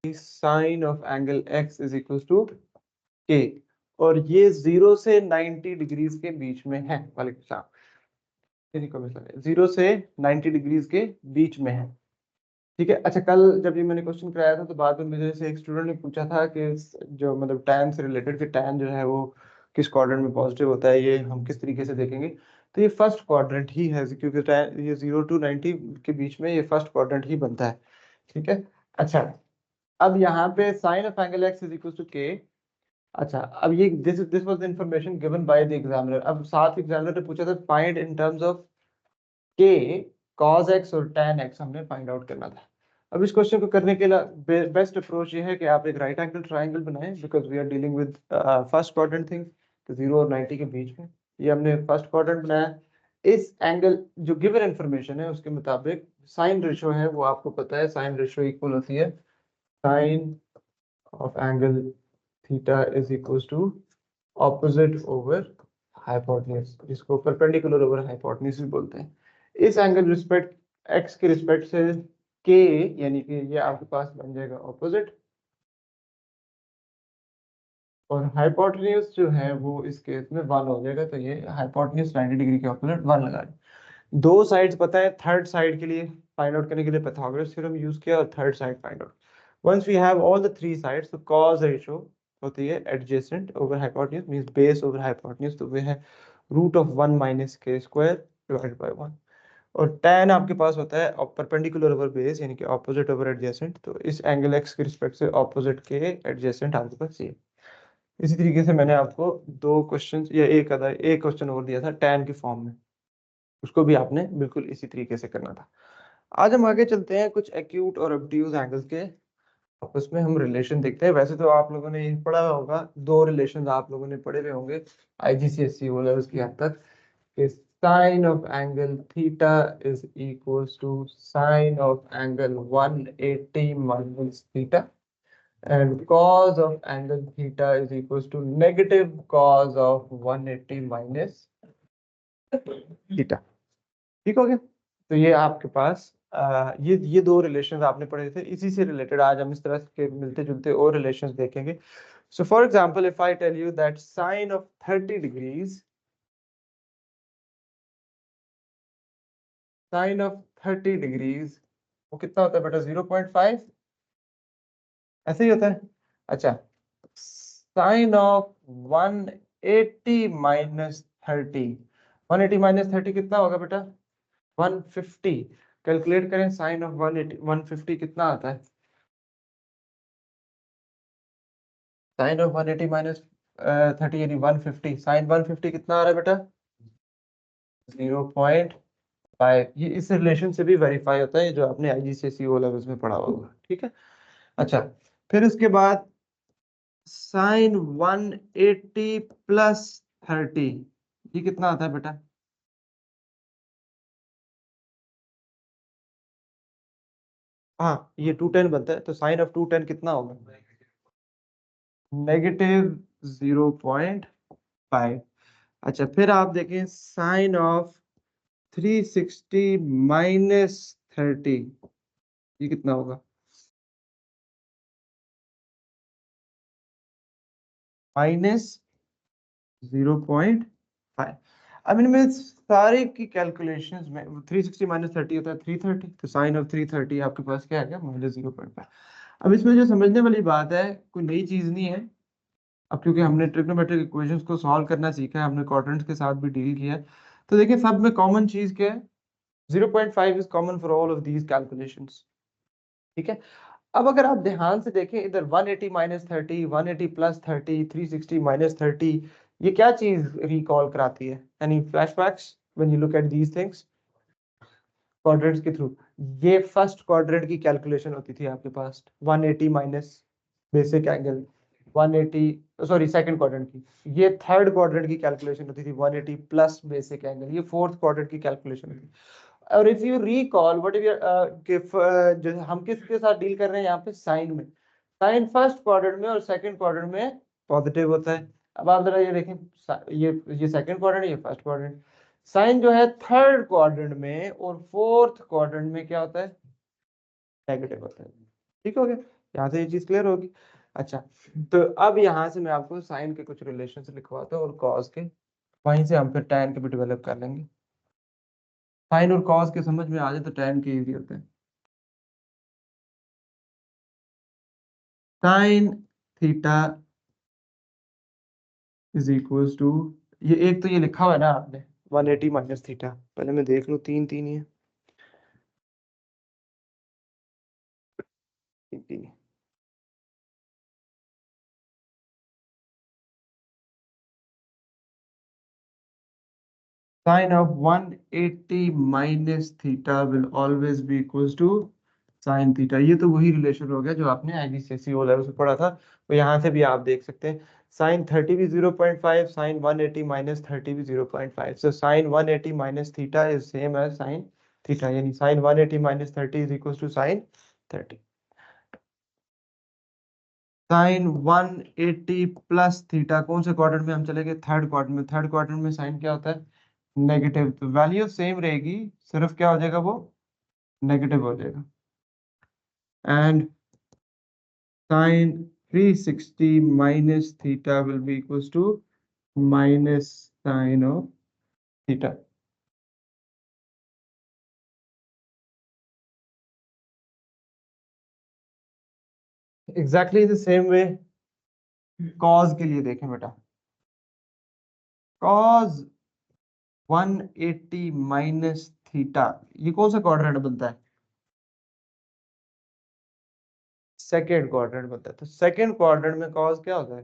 Sign of angle x is equal to k, और ये 0 से 90 डिग्रीज के बीच में है। वालेकुम सलाम। 0 से 90 डिग्रीज के बीच में है, ठीक है। अच्छा, कल जब ये मैंने क्वेश्चन कराया था तो बाद में मुझे से एक स्टूडेंट ने पूछा था कि जो मतलब टैन से रिलेटेड, कि टैन जो है वो किस क्वाड्रेंट में पॉजिटिव होता है, ये हम किस तरीके से देखेंगे। तो ये फर्स्ट क्वाड्रेंट ही है, क्योंकि tan ये 0 to 90 के बीच में ये फर्स्ट क्वाड्रेंट ही बनता है, ठीक है। अच्छा, अब यहाँ पे sine of angle x is equal to k। अच्छा, अब ये this was the information given by the examiner. अब साथ एग्जामिनर ने पूछा था find in terms of k cos x और tan x हमने फाइंड आउट करना था। अब इस क्वेश्चन को करने के लिए बेस्ट अप्रोच ये है कि आप एक राइट एंगल ट्राइंगल बनाएं, because we are dealing with first quadrant thing, तो 0 और 90 के बीच में ये हमने फर्स्ट क्वाड्रेंट बनाया। इस एंगल जो गिवन इंफॉर्मेशन है उसके मुताबिक साइन रेशो है, वो आपको पता है, साइन रेशो इक्वल होती है sine of angle theta is equal to opposite over hypotenuse, जिसको परपेंडिकुलर ओवर हाइपोटेन्यूज भी बोलते हैं। इस एंगल रिस्पेक्ट x के रिस्पेक्ट से k, यानी कि ये आपके पास बन जाएगा ऑपोजिट, और हाइपोटेन्यूज जो है वो इस केस में 1 हो जाएगा। तो ये हाइपोटेन्यूज 90 डिग्री के ऑपोजिट 1 लगा दें। दो साइड्स पता है, थर्ड साइड के लिए फाइंड आउट करने के लिए पाइथागोरस थ्योरम यूज किया, और third side find out. Once we have all the three sides, तो cos रेशियो होती है adjacent over hypotenuse, means base over hypotenuse, तो वो है root of 1 minus k square divided by 1। और tan आपके पास होता है परपेंडिकुलर ओवर बेस, यानी कि ऑपोजिट ओवर एडजेसेंट, तो इस एंगल x के रिस्पेक्ट से ऑपोजिट के एडजेसेंट आपके पास ये। इसी तरीके से मैंने आपको दो क्वेश्चन या एक क्वेश्चन और दिया था tan के फॉर्म में, उसको भी आपने बिल्कुल इसी तरीके से करना था। आज हम आगे चलते हैं कुछ एक्यूट और ऑब्ट्यूज एंगल्स के आपस में हम रिलेशन देखते हैं। वैसे तो आप लोगों ने ये पढ़ा होगा, दो रिलेशन आप लोगों ने पढ़े हुए होंगे IGCSE ओ लेवल्स की हद तक, कि sin of angle theta is equals to sin of angle 180 minus theta, and cos of angle theta is equals to negative cos of 180 minus theta। ठीक हो गया? तो ये आपके पास ये दो रिलेशंस आपने पढ़े थे। इसी से रिलेटेड आज हम इस तरह के मिलते जुलते और रिलेशंस देखेंगे। So for example, if I tell you that sine of 30 degrees, sine of 30 degrees वो कितना होता है बेटा? 0.5, ऐसे ही होता है। अच्छा, साइन ऑफ 180 माइनस 30, 180 माइनस 30 कितना होगा बेटा? 150। कैलकुलेट करें, साइन ऑफ 180 150 कितना आता है? साइन ऑफ 180 माइनस 30 यानी 150, साइन 150 कितना आ रहा है बेटा? 0.5। ये इस रिलेशन से भी वेरीफाई होता है, जो आपने IGCSE ओ लेवल्स में पढ़ा होगा, ठीक है। अच्छा, फिर उसके बाद साइन 180 प्लस 30, ये कितना आता है बेटा? हाँ, ये 210 बनता है, तो साइन ऑफ 210 कितना होगा? नेगेटिव 0.5। अच्छा, फिर आप देखें साइन ऑफ 360 माइनस 30, ये कितना होगा? माइनस 0.5। अब इनमें सारे की कैलकुलेशंस में 360 माइनस 30 होता है 330, तो साइन ऑफ 330 आपके पास क्या आ गया? माइनस 0.5। अब इसमें जो समझने वाली बात है, कोई नई चीज नहीं है। अब क्योंकि हमने ट्रिग्नोमेट्रिक इक्वेशंस को सॉल्व करना सीखा है, हमने क्वाड्रेंट्स के साथ भी डील किया है, तो देखिए सब में कॉमन चीज क्या है? 0.5 is common for all of these calculations, ठीक है। अब अगर आप ध्यान से देखें, इधर 180 माइनस 30, 180 प्लस 30, 360 माइनस 30, ये क्या चीज रिकॉल कराती है? यानी flashbacks when you look at these things quadrants के थ्रू। ये फर्स्ट क्वाड्रेंट की कैलकुलेशन होती थी आपके पास, 180 minus basic angle 180, sorry second quadrant की। ये थर्ड क्वाड्रेंट की कैलकुलेशन होती थी 180 प्लस बेसिक एंगल। ये फोर्थ क्वाड्रेंट की कैलकुलेशन होती थी। और if you recall what if जो हम किसके साथ डील कर रहे हैं यहाँ पे? साइन में। साइन फर्स्ट क्वाड्रेंट में और सेकंड क्वाड्रेंट में पॉजिटिव होता है। अब आप जरा ये देखें, ये सेकंड क्वाड्रेंट, ये फर्स्ट क्वाड्रेंट। साइन जो है थर्ड क्वाड्रेंट में और फोर्थ क्वाड्रेंट में क्या होता है? नेगेटिव होता है। ठीक हो गया? यहाँ से ये चीज क्लियर होगी। अच्छा, तो अब यहाँ से मैं आपको साइन के कुछ रिलेशन लिखवाता हूँ और कॉस के, वहीं से हम फिर टैन के भी डेवलप कर लेंगे। साइन और कॉस के समझ में आ जाए तो टैन के इजी होते हैं। Sine theta is equal to, ये एक तो ये लिखा हुआ है ना आपने 180 माइनस थीटा, पहले मैं देख लूँ, तीन तीन ही है, तीन तीन है। Sine of 180 minus theta will always be equals to sin theta। ये तो वही रिलेशन हो गया जो आपने आईजीसीएसई ओ लेवल से पढ़ा था, तो यहाँ से भी आप देख सकते हैं। साइन 30 भी 0.5, साइन 180 माइनस 30 भी 0.5, so sine 180 minus theta is same as sine theta, यानी sine 180 minus 30 is equal to sine 30। Sine 180 plus theta कौन से क्वाड्रेंट में हम चले गए? थर्ड क्वाड्रेंट में। थर्ड क्वाड्रेंट में साइन क्या होता है? नेगेटिव, तो वैल्यू सेम रहेगी, सिर्फ क्या हो जाएगा वो नेगेटिव हो जाएगा। And sine 360 minus theta will be equals to minus sine of theta. Exactly the same way cos के लिए देखें बेटा, कॉज 180 माइनस थीटा, ये कौन सा क्वाड्रेंट बनता है? सेकेंड क्वाड्रेंट बनता है। तो सेकेंड क्वाड्रेंट में कॉज क्या होता है?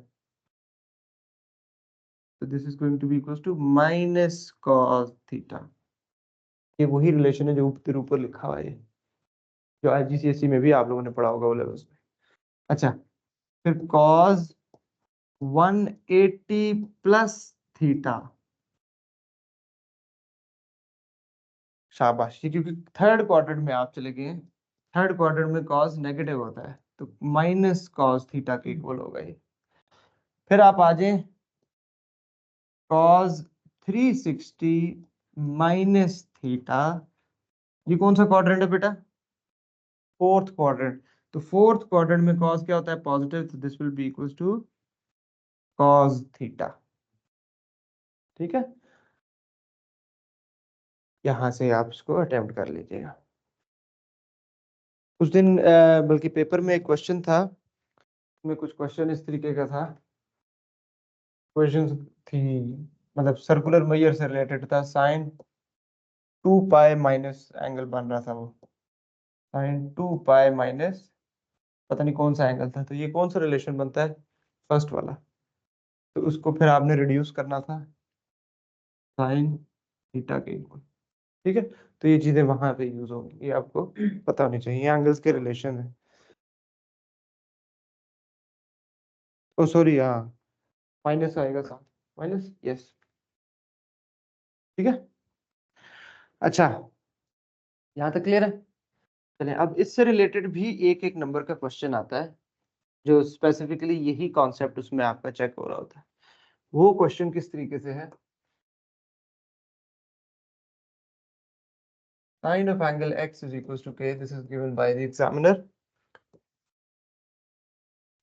तो this is going to be equals to minus cos theta. ये वही रिलेशन है जो ऊपर ऊपर लिखा हुआ है, जो आईजीसीएसई में भी आप लोगों ने पढ़ा होगा वो लेवल्स में। अच्छा, फिर कॉस 180 प्लस थीटा, शाबाश, ये क्योंकि थर्ड क्वाड्रेंट में आप चले गए हैं, थर्ड क्वाड्रेंट में कॉस नेगेटिव होता है, तो माइनस कॉस थीटा के इक्वल होगा ये। फिर आप आ जाए कॉस 360 माइनस थीटा, ये कौन सा क्वाड्रेंट है बेटा? Fourth quadrant. तो फोर्थ क्वाड्रेंट में कॉस क्या होता है? पॉजिटिव, तो this will be equal to cos theta. ठीक है, यहां से आप इसको अटेम्प्ट कर लीजिएगा। उस दिन बल्कि पेपर में एक क्वेश्चन था, में कुछ क्वेश्चन इस तरीके का था, क्वेश्चन थी, मतलब सर्कुलर मेजर से रिलेटेड था, साइन 2 पाई माइनस एंगल बन रहा था वो, साइन 2 पाई माइनस पता नहीं कौन सा एंगल था, तो ये कौन सा रिलेशन बनता है? फर्स्ट वाला। तो उसको फिर आपने रिड्यूस करना था साइन थीटा के इक्वल। ठीक है, तो ये चीजें वहां पे यूज होंगी, ये आपको पता होनी चाहिए, एंगल्स के रिलेशन है। ओ सॉरी, हाँ, माइनस आएगा साथ, माइनस, यस। ठीक है, अच्छा, यहाँ तक क्लियर है? चलिए, अब इससे रिलेटेड भी एक एक नंबर का क्वेश्चन आता है, जो स्पेसिफिकली यही कॉन्सेप्ट उसमें आपका चेक हो रहा होता है। वो क्वेश्चन किस तरीके से है? Sine of angle x is equals to k. This is given by the examiner.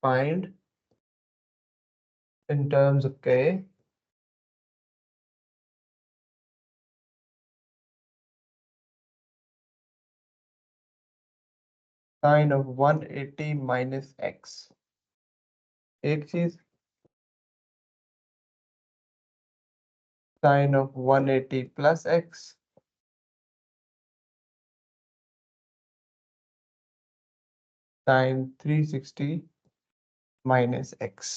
Find in terms of k sine of 180 minus x. एक चीज, sine of 180 plus x, sine 360 minus x।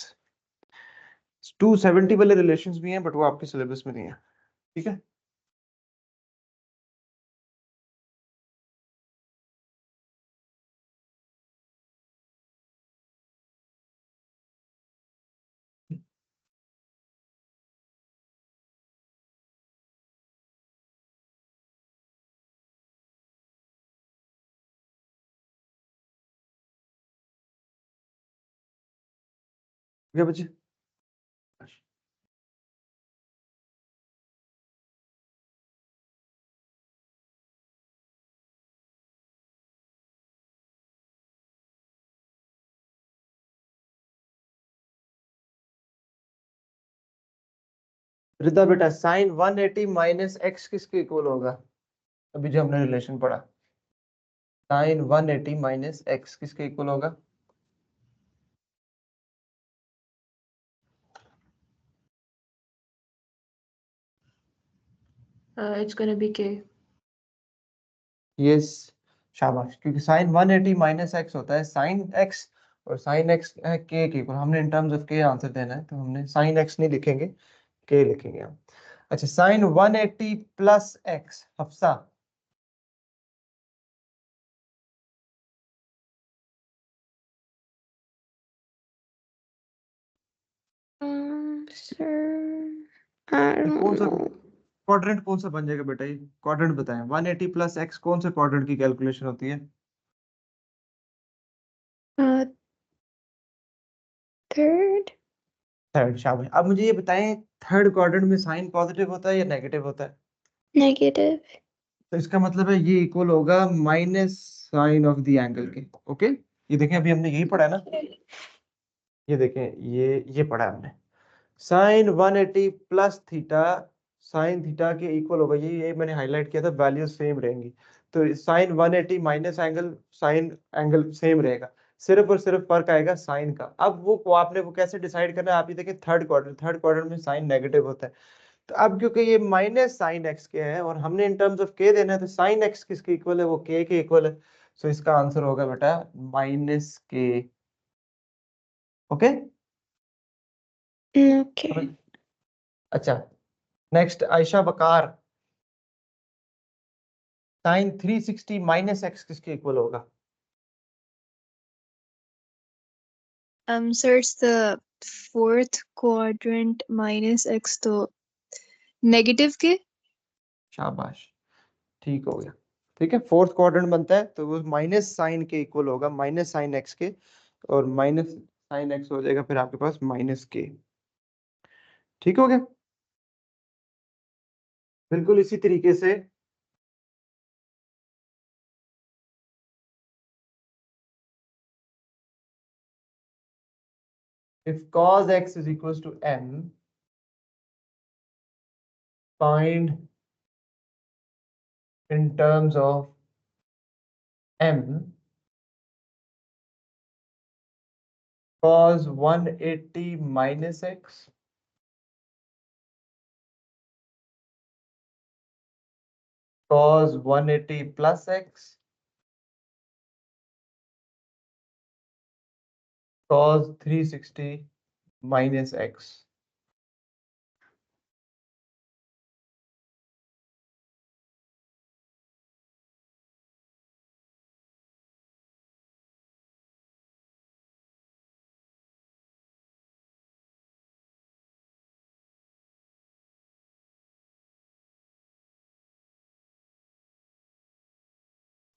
270 वाले relations भी हैं, but वो आपके syllabus में नहीं है। ठीक है, क्या बच्चे? रिदा बेटा साइन 180 माइनस एक्स किसके इक्वल होगा? अभी जो हमने रिलेशन पढ़ा, साइन 180 माइनस एक्स किसके इक्वल होगा? It's gonna be k. Yes, शाबाश, क्योंकि साइन 180 माइनस एक्स होता है साइन एक्स, और साइन एक्स है के इक्वल। हमने इन टर्म्स ऑफ के आंसर देना है, तो हमने साइन एक्स नहीं लिखेंगे, के लिखेंगे हम। अच्छा, sine 180 plus x, Hafsa. Sir, I कौन don't सा know. क्वाड्रेंट कौन सा बन जाएगा बेटा? ये क्वाड्रेंट बताएं, 180 प्लस एक्स कौन सा क्वाड्रेंट की कैलकुलेशन होती है? Uh, third? थर्ड, शाबाश। अब मुझे ये बताएं, थर्ड क्वाड्रेंट में साइन पॉजिटिव होता है या नेगेटिव होता है? Negative. तो इसका मतलब है ये इक्वल होगा minus sine of the angle के। ओके, ये देखें, अभी हमने यही पढ़ा है ना, ये देखें, ये पढ़ा है हमने। Sine 180 plus theta sine theta के इक्वल होगा, ये मैंने हाईलाइट किया था, वैल्यूज सेम रहेंगी। तो sine 180 minus angle sine angle same रहेगा, सिर्फ और सिर्फ फर्क आएगा साइन का। अब वो आपने वो कैसे डिसाइड करना है? आप ये देखिए, थर्ड क्वार्टर में साइन नेगेटिव होता है। तो अब क्योंकि ये माइनस साइन एक्स के है और हमने इन टर्म्स ऑफ के देना है, तो साइन एक्स किसके इक्वल है? वो के इक्वल है। सो इसका आंसर होगा बेटा माइनस के। Okay, Okay. अच्छा, नेक्स्ट आयशा बकार, साइन 360 माइनस एक्स किसके इक्वल होगा? Sir, it's the fourth quadrant minus x तो negative के। शाबाश, ठीक हो गया। ठीक है, फोर्थ क्वाड्रेंट बनता है तो वो माइनस साइन के इक्वल होगा, माइनस साइन एक्स के, और माइनस साइन एक्स हो जाएगा फिर आपके पास माइनस के। ठीक हो गया, बिल्कुल इसी तरीके से if cos x is equals to m, find in terms of m cos 180 minus x, cos 180 plus x, cos 360 minus x।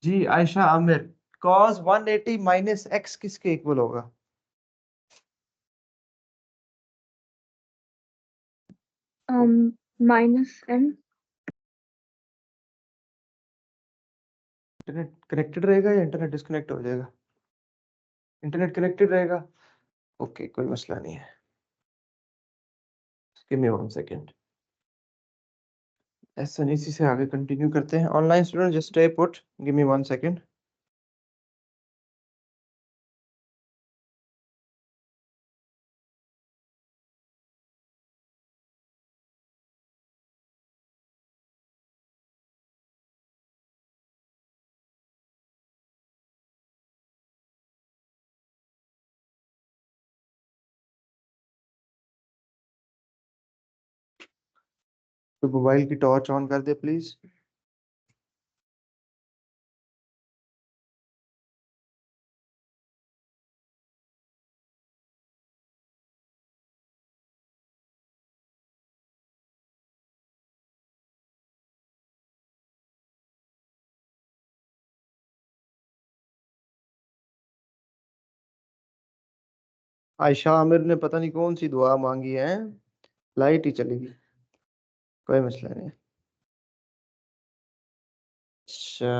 जी Ayesha Aamir, cos 180 minus x किसके इक्वल होगा? Minus n. इंटरनेट कनेक्टेड रहेगा या इंटरनेट डिस्कनेक्ट हो जाएगा? Internet connected रहेगा, okay, कोई मसला नहीं है। गिव मी 1 सेकंड, एसएनईसी से आगे कंटिन्यू करते हैं। Online student just stay put, give me 1 second. तो मोबाइल की टॉर्च ऑन कर दे प्लीज। आयशा आमिर ने पता नहीं कौन सी दुआ मांगी है, लाइट ही चली गई, कोई मसला नहीं है। अच्छा,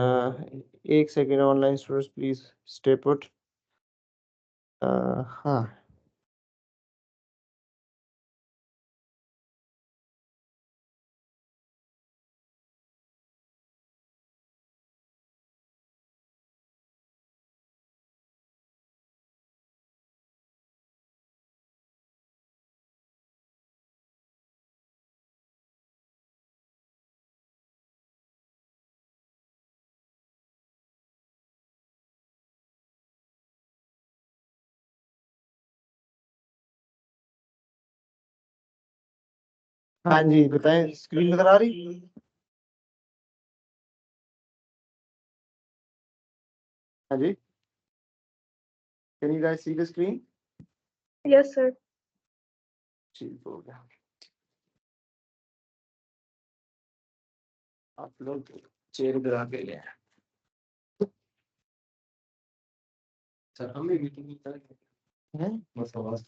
एक second, online students please stay put. हाँ, हाँ जी बताएं, स्क्रीन नजर आ रही? हाँ जी, can you guys see the screen? Yes, sir. ठीक हो गया। आप लोग चेयर इधर आके ले आए। सर हमें मीटिंग है बस आवाज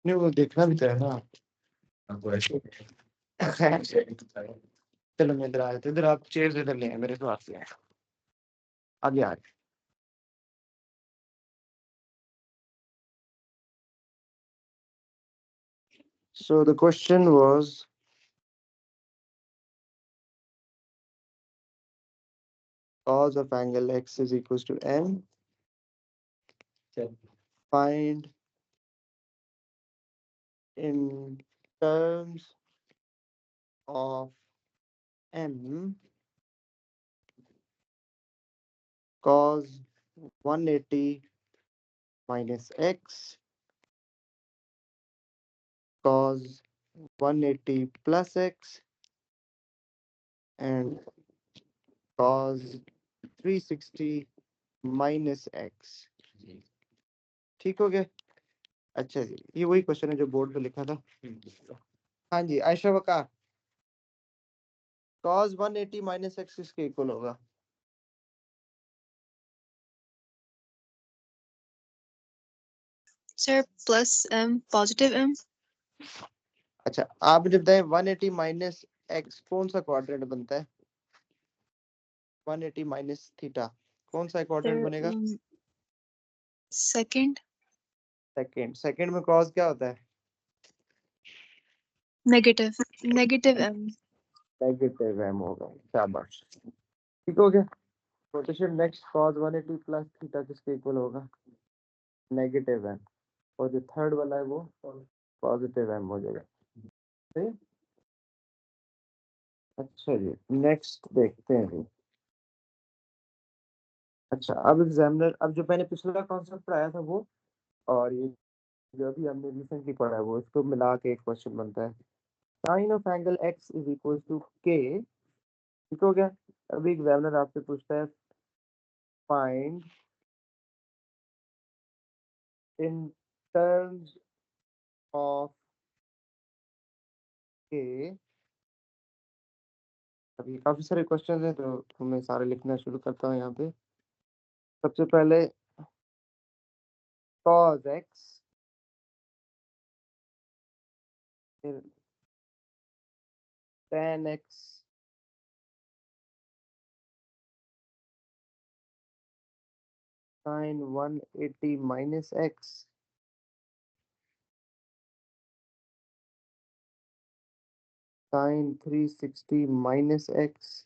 नहीं, वो देखना भी तो है ना आपको ऐसे। चलो मैं इधर आया था, इधर आप चेयर इधर ले आए, मेरे पास से आए आगे आ रहे। So the question was, cos of angle x is equals to m. Find in terms of m cos 180 minus x cos 180 plus x and cos 360 minus x। ठीक हो गया? अच्छा जी, ये वही क्वेश्चन है जो बोर्ड पे लिखा था। हाँ जी आयशा बका, cos 180 minus x किसके इक्वल होगा? Sir, plus m, positive m. अच्छा आप जब बताएं 180 माइनस एक्स कौन सा क्वाड्रेंट बनता है? 180 माइनस थीटा कौन सा क्वाड्रेंट Sir, बनेगा? second, second. सेकंड में cos क्या होता है? negative, negative m. Negative m होगा। शाबाश, ठीक हो गया। Question next, cos 180 plus theta किसके इक्वल होगा? Negative m। और जो थर्ड वाला है वो पॉजिटिव m हो जाएगा। सही? अच्छा जी, नेक्स्ट देखते हैं जी। अच्छा अब एग्जामिनर, अब जो मैंने पिछला कॉन्सेप्ट पढ़ाया था वो, और ये जो अभी हमने रिसेंटली पढ़ा है वो, इसको मिला के एक क्वेश्चन बनता है। Sine of angle x is equal to k। ठीक हो गया। अभी एग्जामिनर आपसे पूछता है find in terms of k। अभी काफी सारे क्वेश्चन हैं तो मैं सारे लिखना शुरू करता हूँ यहाँ पे। सबसे पहले cos x, फिर tan x, sin 180 minus x, sin 360 minus x,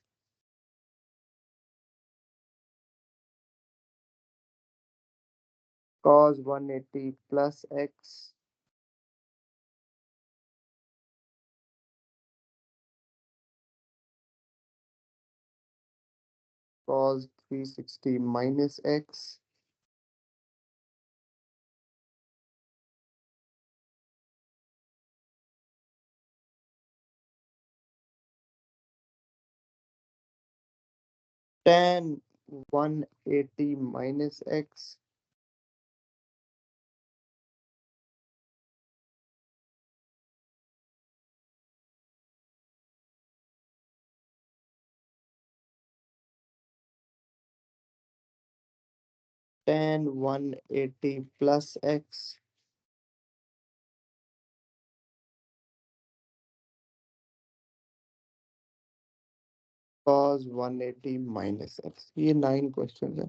cos 180 plus x, cos 360 minus x, tan 180 minus x, tan 180 plus x, cos 180 minus x। ये 9 क्वेश्चन है।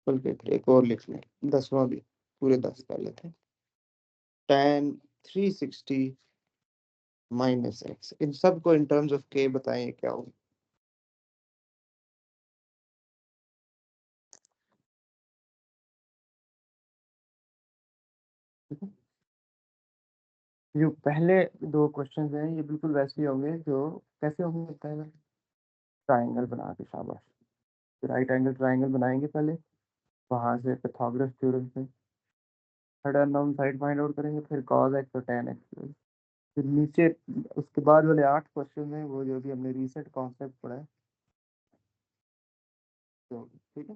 बल्कि एक और लिख लें, 10वां भी, पूरे 10 कर लेते हैं। tan 360 माइनस एक्स, इन सबको इन टर्म्स ऑफ के बताएं क्या होगा? जो पहले दो क्वेश्चंस हैं ये बिल्कुल वैसे ही होंगे, जो कैसे होंगे बताएगा? ट्राइंगल बना के, शाबाश। राइट एंगल ट्राइंगल बनाएंगे पहले, वहां से पाइथागोरस थ्योरम से third unknown side find out करेंगे, फिर cos x और tan x। फिर नीचे उसके बाद वाले 8 क्वेश्चन हैं वो जो भी हमने रीसेट कॉन्सेप्ट पढ़ा है, तो ठीक है।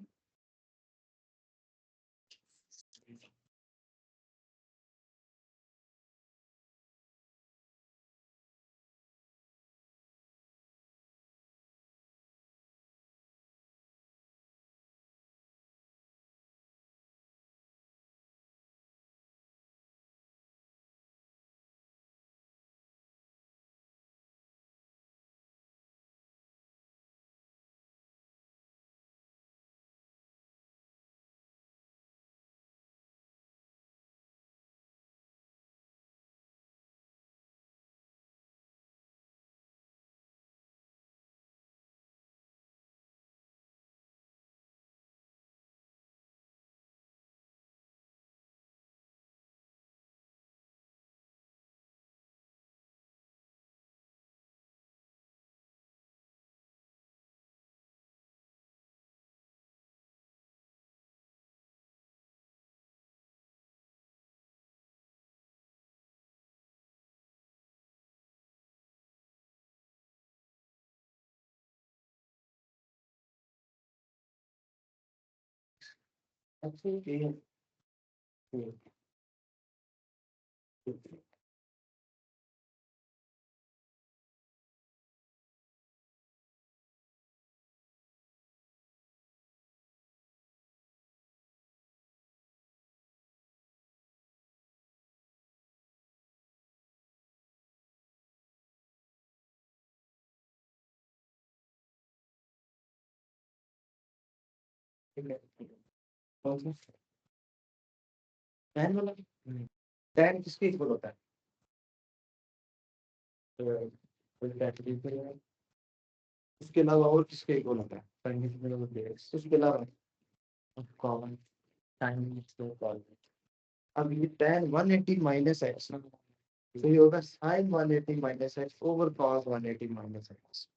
tan वाला tan किसके इक्वल होता है? इसके अलावा और किसके इक्वल होता है? tan किसके इक्वल होता है? इसके अलावा कॉमन टाइम इसको कॉल। अब ये tan 180 माइनस एक्स ना, तो ये होगा sin 180 minus x over cos 180 minus x.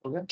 हो गया?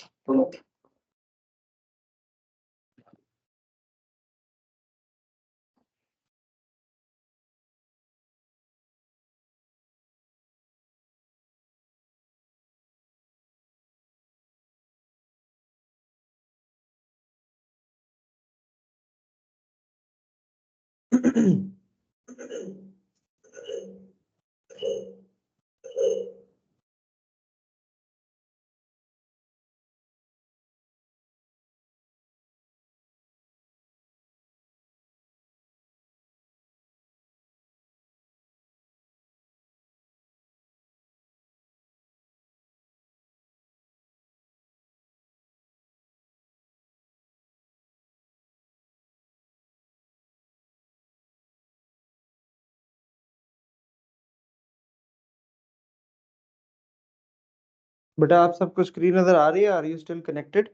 बेटा आप सबको स्क्रीन नजर आ रही है? Are you still connected?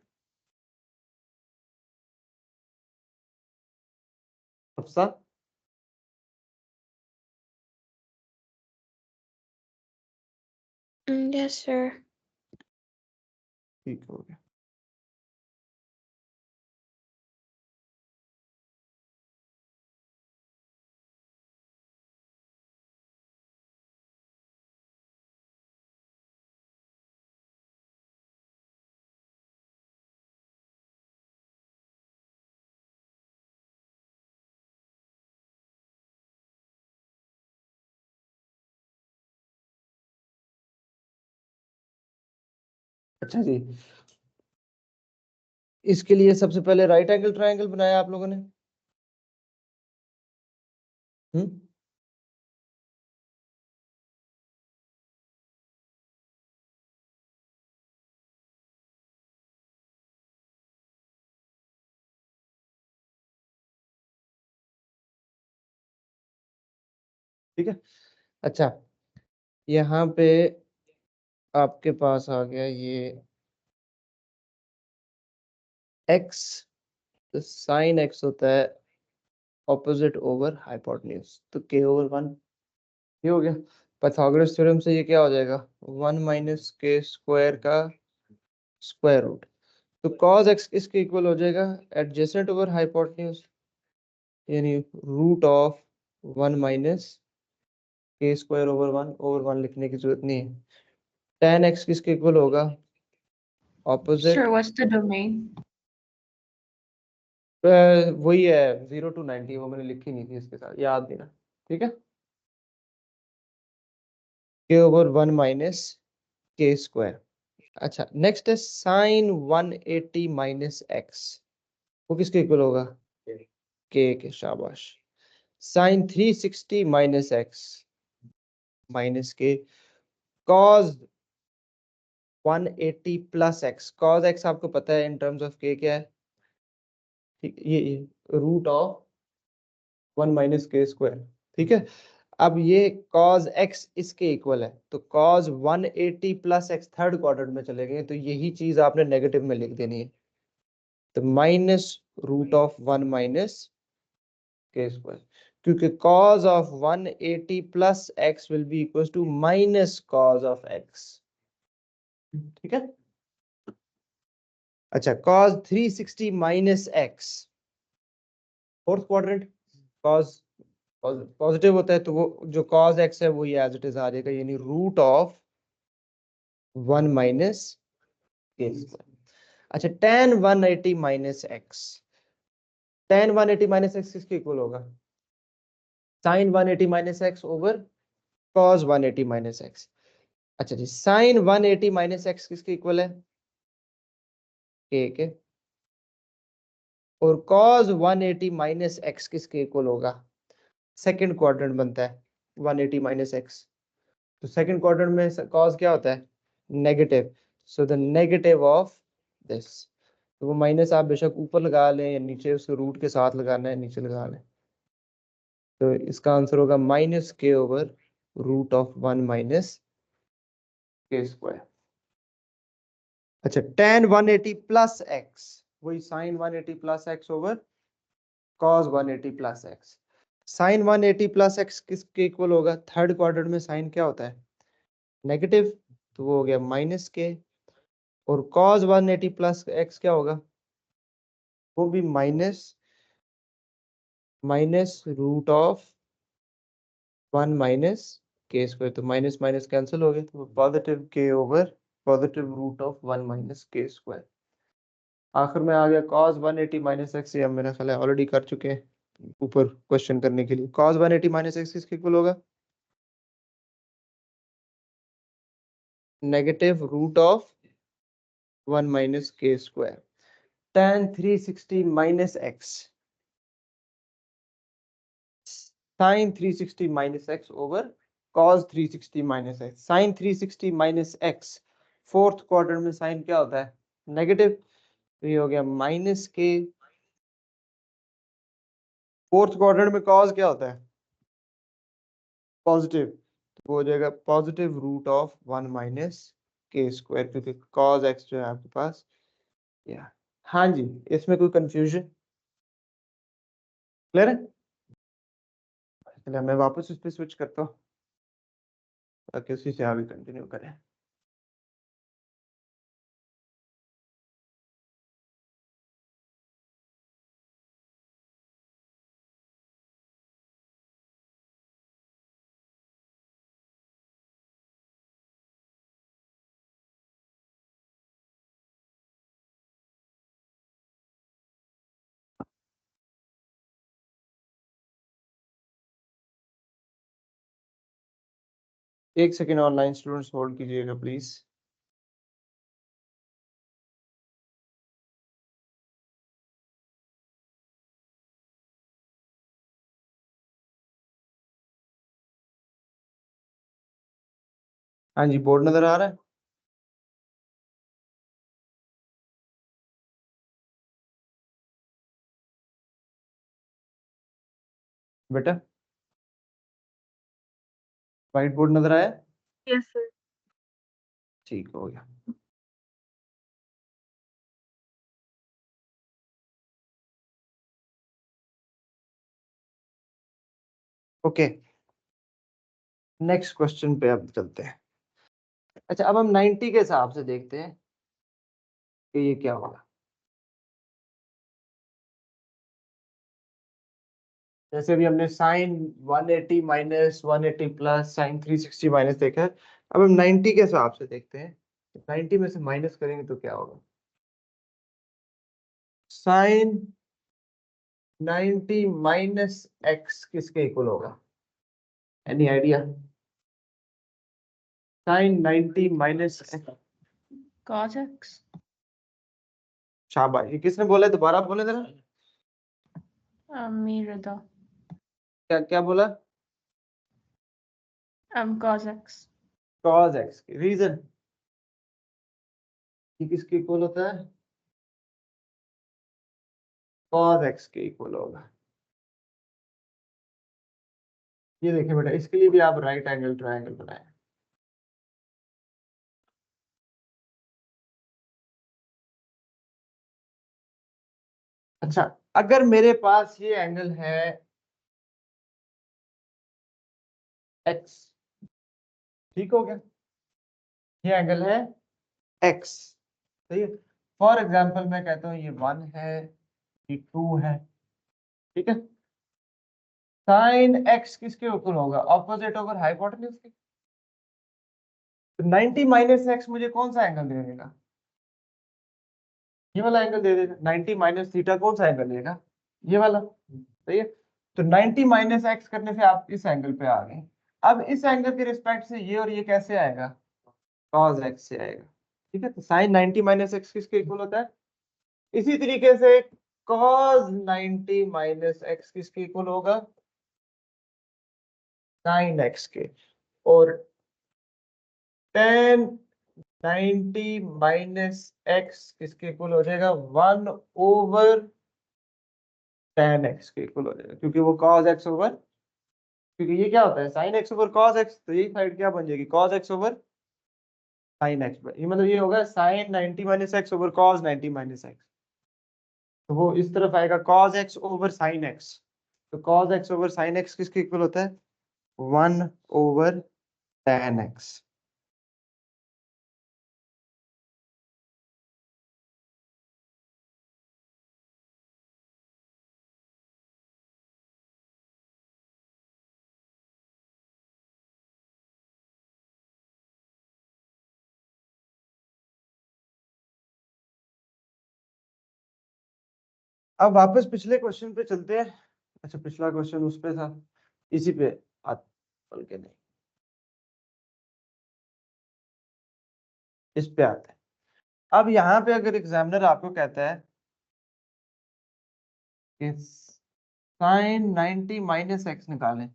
Afsa, Yes, sir. ठीक हो गया। अच्छा जी, इसके लिए सबसे पहले राइट एंगल ट्रायंगल बनाया आप लोगों ने। हम्म, ठीक है। अच्छा, यहाँ पे आपके पास आ गया ये x, तो साइन x होता है ऑपोजिट ओवर हाइपोटेन्यूज, तो k ओवर 1 ये हो गया। पाइथागोरस थ्योरम से ये क्या हो जाएगा, 1 माइनस के स्क्वायर का स्क्वायर रूट, तो cos x किसके इक्वल हो जाएगा, एडजेसेंट ओवर हाइपोटेन्यूज, यानी root of 1 minus k square over 1 लिखने की जरूरत नहीं है। tan x किसके इक्वल होगा, opposite, Sure, what's the domain? वही है 0 to 90, वो मैंने लिखी नहीं थी इसके साथ, याद देना, ठीक है। के ओवर 1 माइनस के स्क्वायर। अच्छा नेक्स्ट है साइन 180 माइनस एक्स, वो किसके इक्वल होगा, के शाबाश। साइन 360 माइनस एक्स माइनस के, cause 180 plus x, cos x आपको पता है इन टर्म्स ऑफ के क्या है, ठीक, ये root of 1 minus k square, ठीक है। अब ये cos x इसके इक्वल है, तो cos 180 plus x third quadrant में चले गए, तो यही चीज आपने नेगेटिव में लिख देनी है, तो minus root of 1 minus k square, क्योंकि cos ऑफ 180 plus x will be equal to minus cos ऑफ x, ठीक है। अच्छा cos 360 minus x, fourth quadrant, cos positive होता है, तो वो जो cos x है वो ये एज इट इज आ जाएगा, यानी root of 1 minus k square. अच्छा tan 180 minus x, tan 180 minus x किसके इक्वल होगा, sin 180 minus x over cos 180 minus x. अच्छा जी sin 180 माइनस एक्स किसके इक्वल है, के, और cos 180 माइनस एक्स किसके इक्वल होगा, सेकंड क्वाड्रेंट बनता है 180 माइनस एक्स, तो सेकंड क्वाड्रेंट में cos क्या होता है, negative, so the negative of this, तो वो माइनस आप बेशक ऊपर लगा लें या नीचे, उसके रूट के साथ लगाना है नीचे लगा लें, तो इसका आंसर होगा minus k over root of 1 minus k square. अच्छा tan 180 प्लस एक्स, वही sine 180 plus x over cos 180 plus x, sine 180 plus x किसके इक्वल होगा, थर्ड क्वाड्रेंट में साइन क्या होता है, नेगेटिव, तो वो हो गया माइनस के, और cos 180 प्लस एक्स क्या होगा, वो भी minus minus root of 1 minus k square, तो माइनस माइनस कैंसिल हो गए, तो positive k over positive root of 1 minus k square. आखिर में आ गया cos 180 माइनस एक्स, ये हम मेरा ख्याल है ऑलरेडी कर चुके हैं ऊपर क्वेश्चन करने के लिए। cos 180 माइनस एक्स किसके इक्वल होगा, negative root of 1 minus k square. tan 360 minus x, sin 360 minus x over cos 360 minus x, sin 360 minus x, fourth quadrant में साइन क्या होता है, नेगेटिव, तो ये हो गया माइनस के, फोर्थ क्वाड्रेंट में cos क्या होता है, पॉजिटिव, तो वो हो जाएगा positive root of 1 minus k square, क्योंकि cos x जो है आपके पास, या हाँ जी, इसमें कोई कंफ्यूजन, क्लियर है। चलिए मैं वापस उस पर स्विच करता हूँ ताकि उसी से आगे कंटिन्यू करें। एक सेकेंड ऑनलाइन स्टूडेंट्स होल्ड कीजिएगा प्लीज। हाँ जी बोर्ड नजर आ रहा है बेटा, व्हाइट बोर्ड नजर आया, Yes, sir. ठीक हो गया। ओके, नेक्स्ट क्वेश्चन पे अब चलते हैं। अच्छा, अब हम 90 के हिसाब से देखते हैं कि ये क्या होगा। जैसे भी हमने sine 180 minus 180 plus sine 360 minus देखा है, अब हम 90 के हिसाब से देखते हैं। 90 में से माइनस करेंगे तो क्या होगा। साइन 90 माइनस एक्स किसके इक्वल होगा, any idea. Sine 90 minus cos x शाबाश, ये किसने बोला है, दोबारा बोले जरा। Mirada क्या क्या बोला। cos x cos x की रीजन, ये किसके इक्वल होता है, cos x के इक्वल होगा। ये देखिए बेटा, इसके लिए भी आप राइट एंगल ट्रायंगल बनाए। अच्छा, अगर मेरे पास ये एंगल है x, ठीक हो गया, ये एंगल है x, सही है। फॉर एग्जाम्पल मैं कहता हूँ ये 1 है, ये 2 है, ठीक है। साइन x किसके इक्वल होगा, ऑपोजिट ओवर हाइपोटेन्यूज के। तो 90 माइनस एक्स मुझे कौन सा एंगल दे देगा, ये वाला एंगल दे देगा। 90 माइनस थीटा कौन सा एंगल देगा, ये वाला, सही है। तो 90 माइनस एक्स करने से आप इस एंगल पे आ गए। अब इस एंगल के रिस्पेक्ट से ये और ये कैसे आएगा, cos x से आएगा, ठीक है। तो साइन 90 माइनस एक्स किसके इक्वल होता है, इसी तरीके से cos 90 माइनस एक्स किसके इक्वल होगा, साइन x के। और tan 90 माइनस एक्स किसके इक्वल हो जाएगा, 1 ओवर tan x के इक्वल हो जाएगा, क्योंकि वो cos x ओवर, क्योंकि ये क्या होता है sine x over cos x, तो ये साइड क्या बन जाएगी, cos x over sine x। ये मतलब ये होगा sine 90 minus x over cos 90 minus x. तो वो इस तरफ आएगा cos x over sine x। तो cos x over sine x किसके इक्वल होता है, 1 ओवर tan x। अब वापस पिछले क्वेश्चन पे चलते हैं। अच्छा, पिछला क्वेश्चन उस पे था, इसी पे बल्कि नहीं, इस पे आते हैं। अब यहाँ पे अगर एग्जामिनर आपको कहता है कि साइन 90 माइनस एक्स निकालें,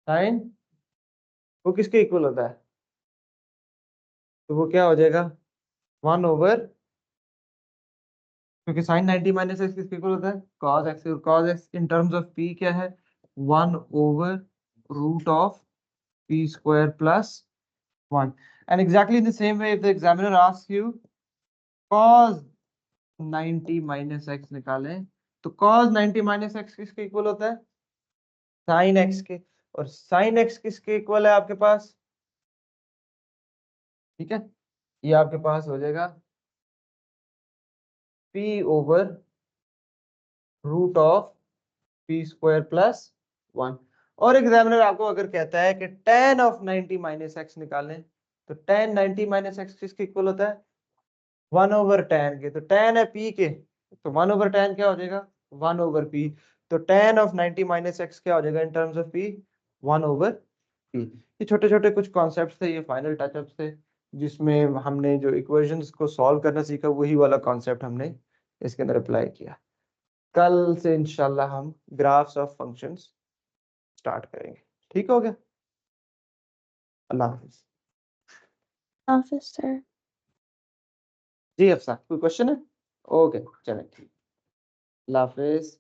साइन वो किसके इक्वल होता है, तो वो क्या हो जाएगा 1 ओवर, क्योंकि साइन 90 माइनस एक्स किसके इक्वल होता है, cos x। और cos x in terms of p क्या है, 1 over root of p square plus 1। And exactly in the same way if the examiner asks you cos 90 minus x निकालें, तो cos 90 minus x किसके equal होता है, sine x के। और sign x किसके इक्वल है आपके पास, ठीक है, ये आपके पास हो जाएगा p over root of p square plus 1। और एग्जामिनर आपको अगर कहता है कि tan ऑफ 90 माइनस एक्स निकालें, तो tan 90 माइनस एक्स किसके इक्वल होता है, 1 ओवर tan के। तो tan है p के, तो 1 ओवर tan क्या हो जाएगा, 1 ओवर p। तो tan ऑफ 90 माइनस एक्स क्या हो जाएगा इन terms of p, 1 over p। ये छोटे छोटे कुछ कॉन्सेप्ट्स थे, ये फाइनल टचअप्स थे, जिसमें हमने जो इक्वेशंस को सॉल्व करना सीखा वही वाला कॉन्सेप्ट हमने इसके अंदर अप्लाई किया। कल से इंशाल्लाह हम ग्राफ्स ऑफ फंक्शंस स्टार्ट करेंगे, ठीक हो गया। अल्लाह हाफिज। officer जी अफसा, कोई क्वेश्चन है, ओके चलें ठीक, अल्लाह हाफिज।